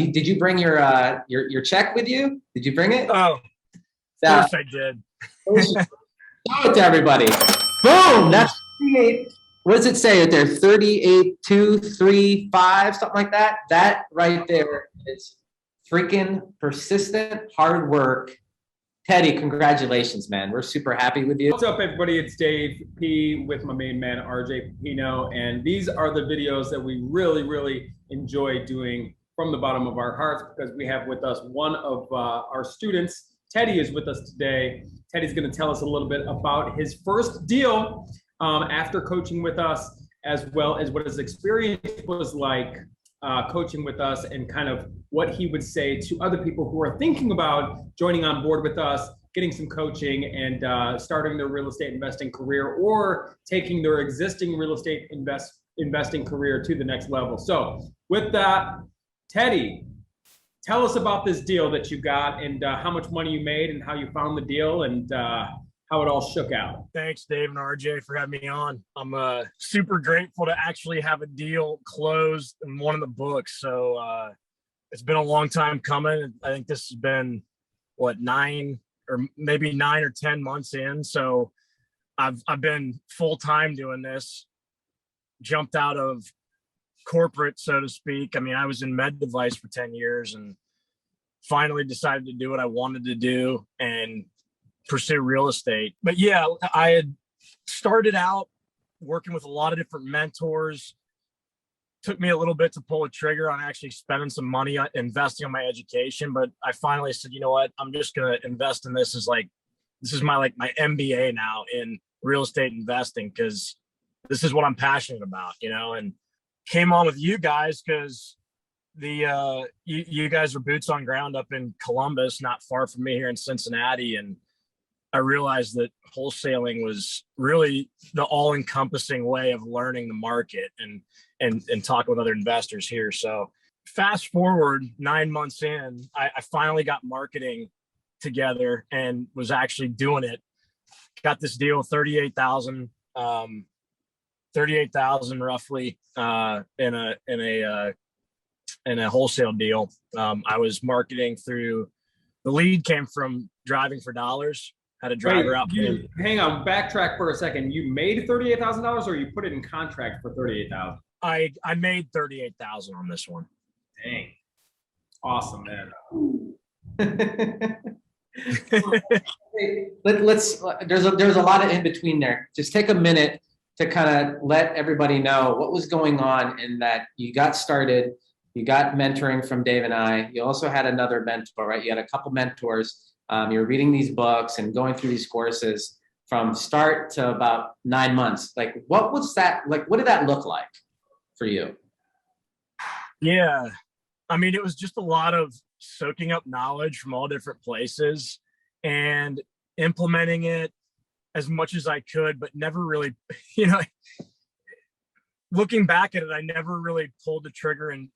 Did you bring your check with you? Did you bring it? Oh, of course I did. Show it to everybody. Boom! That's 38. What does it say right there? 38,235, something like that. That right there is freaking persistent hard work. Teddy, congratulations, man. We're super happy with you. What's up, everybody? It's Dave P with my main man, RJ Pepino, and these are the videos that we really enjoy doing from the bottom of our hearts because we have with us one of our students. Teddy is with us today. Teddy's going to tell us a little bit about his first deal after coaching with us, as well as what his experience was like coaching with us and kind of what he would say to other people who are thinking about joining on board with us, getting some coaching and starting their real estate investing career or taking their existing real estate investing career to the next level. So with that, Teddy, tell us about this deal that you got and how much money you made and how you found the deal and how it all shook out. Thanks, Dave and RJ, for having me on. I'm super grateful to actually have a deal closed and one in the books. So it's been a long time coming. I think this has been, what, 9 or 10 months in. So I've been full-time doing this, jumped out of corporate, so to speak. I mean, I was in med device for 10 years and finally decided to do what I wanted to do and pursue real estate. But yeah, I had started out working with a lot of different mentors. Took me a little bit to pull a trigger on actually spending some money on investing on my education. But I finally said, you know what, I'm just going to invest in this. This is my MBA now in real estate investing, because this is what I'm passionate about, and came on with you guys because you guys are boots on ground up in Columbus, not far from me here in Cincinnati. And I realized that wholesaling was really the all-encompassing way of learning the market and talking with other investors here. So fast forward 9 months in, I finally got marketing together and was actually doing it. Got this deal, 38,000 roughly in a wholesale deal. I was marketing through, the lead came from Driving for Dollars. Had a driver out. Hang on, backtrack for a second. You made $38,000 or you put it in contract for $38,000? I made $38,000 on this one. Dang. Awesome, man. There's a lot of in between there. Just take a minute to kind of let everybody know what was going on in that you got started, you got mentoring from Dave and I. You also had another mentor, right? You had a couple mentors. You were reading these books and going through these courses from start to about 9 months. Like, what was that? Like, what did that look like for you? Yeah. I mean, it was just a lot of soaking up knowledge from all different places and implementing it as much as I could, but never really, looking back at it, I never really pulled the trigger and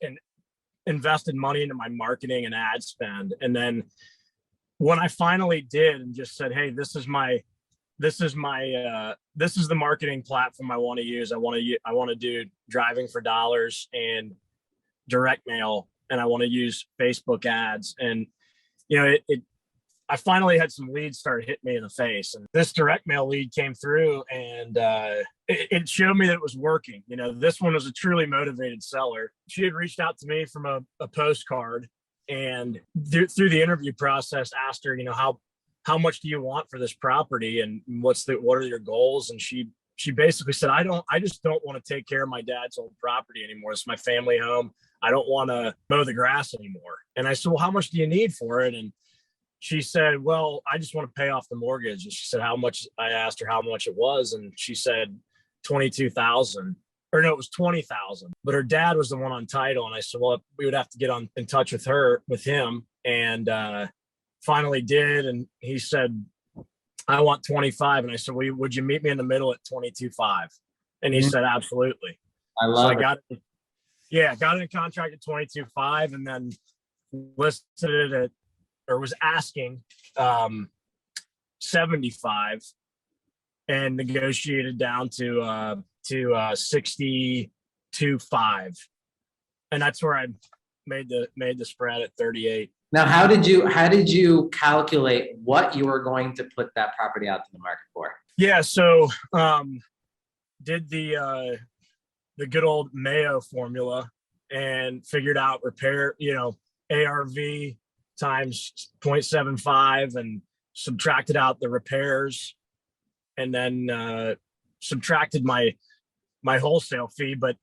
invested money into my marketing and ad spend. And then when I finally did and just said, hey, this is the marketing platform I want to use. I want to do Driving for Dollars and direct mail, and I want to use Facebook ads. And, I finally had some leads start hitting me in the face, and this direct mail lead came through and it showed me that it was working. This one was a truly motivated seller. She had reached out to me from a postcard, and through the interview process asked her, how much do you want for this property and what are your goals? And she basically said, I just don't want to take care of my dad's old property anymore. It's my family home. I don't want to mow the grass anymore. And I said, well, how much do you need for it? And she said, well, I just want to pay off the mortgage. And she said, how much? I asked her how much it was. And she said, 22,000. Or no, it was 20,000. But her dad was the one on title. And I said, well, we would have to get in touch with him. And finally did. And he said, I want 25. And I said, well, would you meet me in the middle at 22.5? And he said, absolutely. I love it. Got it in contract at 22.5 and then listed it at, or was asking 75 and negotiated down to 62.5. And that's where I made the spread at 38. Now, how did you calculate what you were going to put that property out to the market for? Yeah, so did the good old Mayo formula and figured out repair, ARV times 0.75 and subtracted out the repairs, and then subtracted my wholesale fee. But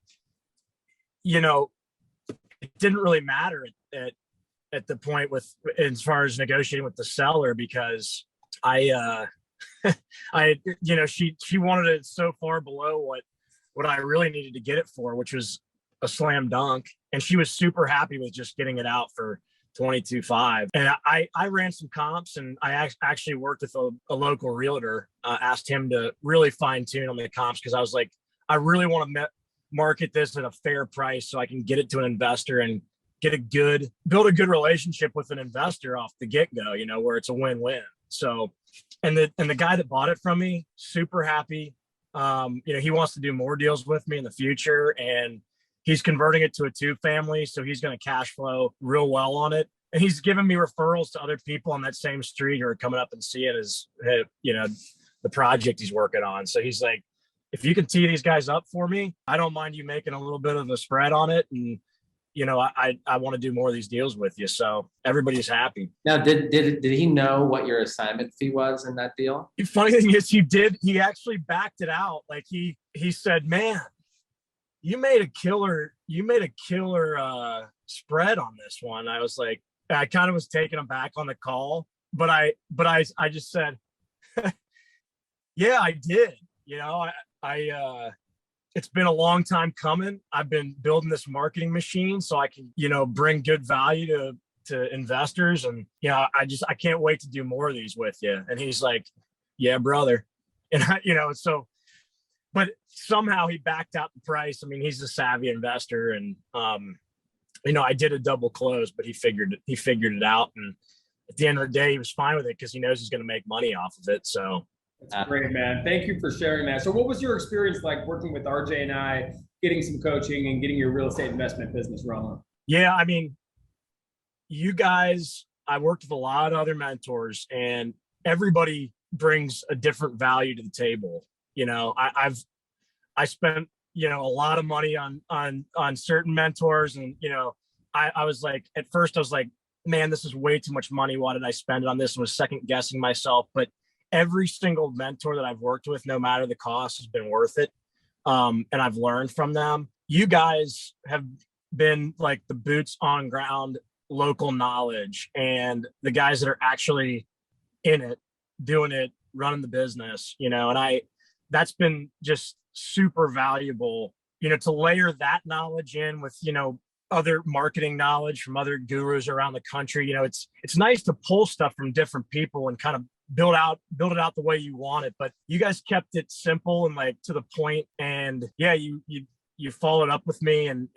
it didn't really matter at the point with as far as negotiating with the seller, because I she wanted it so far below what I really needed to get it for, which was a slam dunk, and she was super happy with just getting it out for 22.5. And I ran some comps, and I actually worked with a local realtor, asked him to really fine tune on the comps, because I was like, I really want to market this at a fair price so I can get it to an investor and build a good relationship with an investor off the get-go, where it's a win-win. So, and the guy that bought it from me, super happy. He wants to do more deals with me in the future, and he's converting it to a 2-family. So he's going to cash flow real well on it. And he's giving me referrals to other people on that same street who are coming up and seeing the project he's working on. So he's like, if you can tee these guys up for me, I don't mind you making a little bit of a spread on it. And, I want to do more of these deals with you. So everybody's happy. Now, did he know what your assignment fee was in that deal? The funny thing is he actually backed it out. Like he said, man, you made a killer spread on this one. I was like, I kind of was taken aback on the call, but I just said, yeah, I did. It's been a long time coming. I've been building this marketing machine so I can, bring good value to investors. And, I can't wait to do more of these with you. And he's like, yeah, brother. And but somehow he backed out the price. I mean, he's a savvy investor, and, I did a double close, but he figured it out. And at the end of the day, he was fine with it because he knows he's going to make money off of it. So. That's great, man. Thank you for sharing that. So what was your experience like working with RJ and I, getting some coaching and getting your real estate investment business rolling? Yeah, I mean, you guys, I worked with a lot of other mentors, and everybody brings a different value to the table. I spent, a lot of money on certain mentors, and, I was like, at first I was like, man, this is way too much money. Why did I spend it on this? And was second guessing myself. But every single mentor that I've worked with, no matter the cost, has been worth it. And I've learned from them. You guys have been like the boots on ground, local knowledge, and the guys that are actually in it, doing it, running the business, and that's been just super valuable, to layer that knowledge in with, other marketing knowledge from other gurus around the country. It's nice to pull stuff from different people and kind of build it out the way you want it. But you guys kept it simple and like to the point. And yeah, you followed up with me and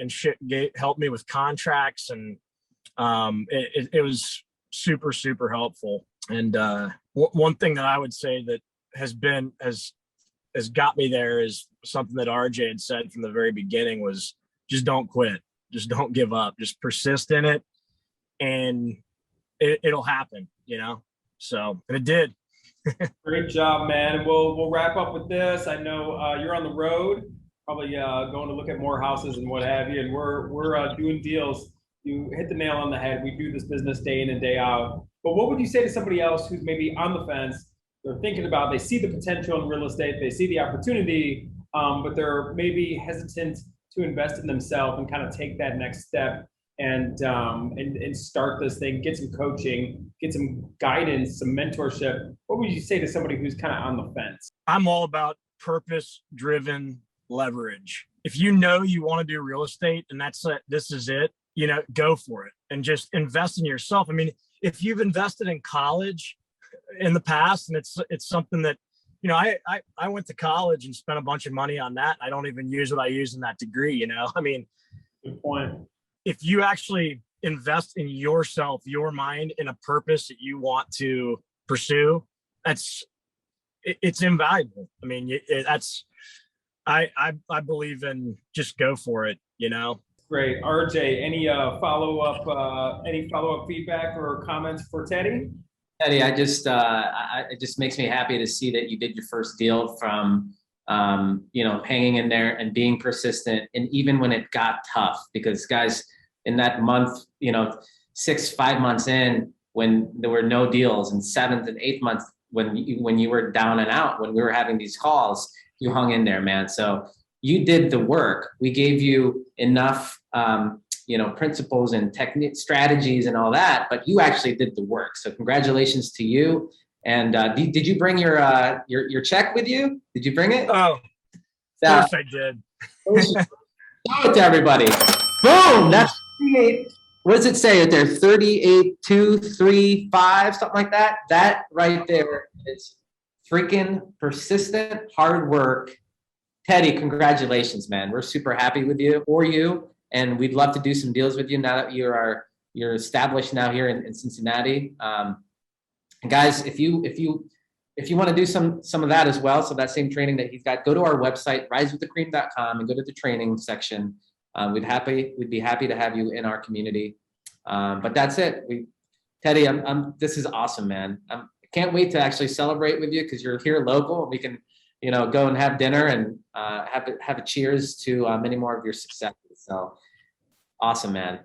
helped me with contracts. And it was super, super helpful. And one thing that I would say that has got me there is something that RJ had said from the very beginning was just don't quit. Just don't give up. Just persist in it, and it'll happen, So, and it did. Great job, man. We'll wrap up with this. I know you're on the road, probably going to look at more houses and what have you, and we're doing deals. You hit the nail on the head. We do this business day in and day out. But what would you say to somebody else who's maybe on the fence? They're thinking about, they see the potential in real estate, they see the opportunity, but they're maybe hesitant to invest in themselves and kind of take that next step and start this thing, get some coaching, get some guidance, some mentorship. What would you say to somebody who's kind of on the fence? I'm all about purpose-driven leverage. If you know you want to do real estate and this is it, go for it and just invest in yourself. I mean, if you've invested in college in the past and it's something that, I went to college and spent a bunch of money on that. I don't even use what I use in that degree, I mean, good point. If you actually invest in yourself, your mind, in a purpose that you want to pursue, it's invaluable. I mean, I believe in just go for it, great. RJ, any follow-up feedback or comments for Teddy? Eddie, it just makes me happy to see that you did your first deal from, hanging in there and being persistent. And even when it got tough, because guys, in that month, 5 months in, when there were no deals, and 7th and 8th month, when you were down and out, when we were having these calls, you hung in there, man. So you did the work. We gave you enough, principles and technique strategies and all that, but you actually did the work. So congratulations to you. And did you bring your check with you? Did you bring it? Oh, of course I did. Show it to everybody. Boom! That's 38. What does it say out there? 38,235, something like that. That right there is freaking persistent hard work. Teddy, congratulations, man. We're super happy with you, for you. And we'd love to do some deals with you now that you're established now here in Cincinnati. Guys, if you want to do some of that as well, so that same training that he's got, go to our website, risewiththecream.com, and go to the training section. We'd be happy to have you in our community. But that's it. Teddy, this is awesome, man. I can't wait to actually celebrate with you because you're here local, and we can, go and have dinner and have a cheers to many more of your successes. So awesome, man.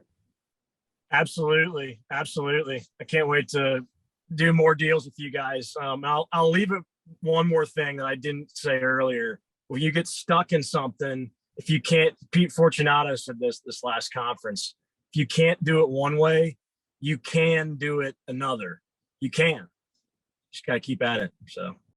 Absolutely. Absolutely. I can't wait to do more deals with you guys. I'll leave it one more thing that I didn't say earlier. When you get stuck in something, if you can't, Pete Fortunato said this last conference, if you can't do it one way, you can do it another. You can. Just got to keep at it. So.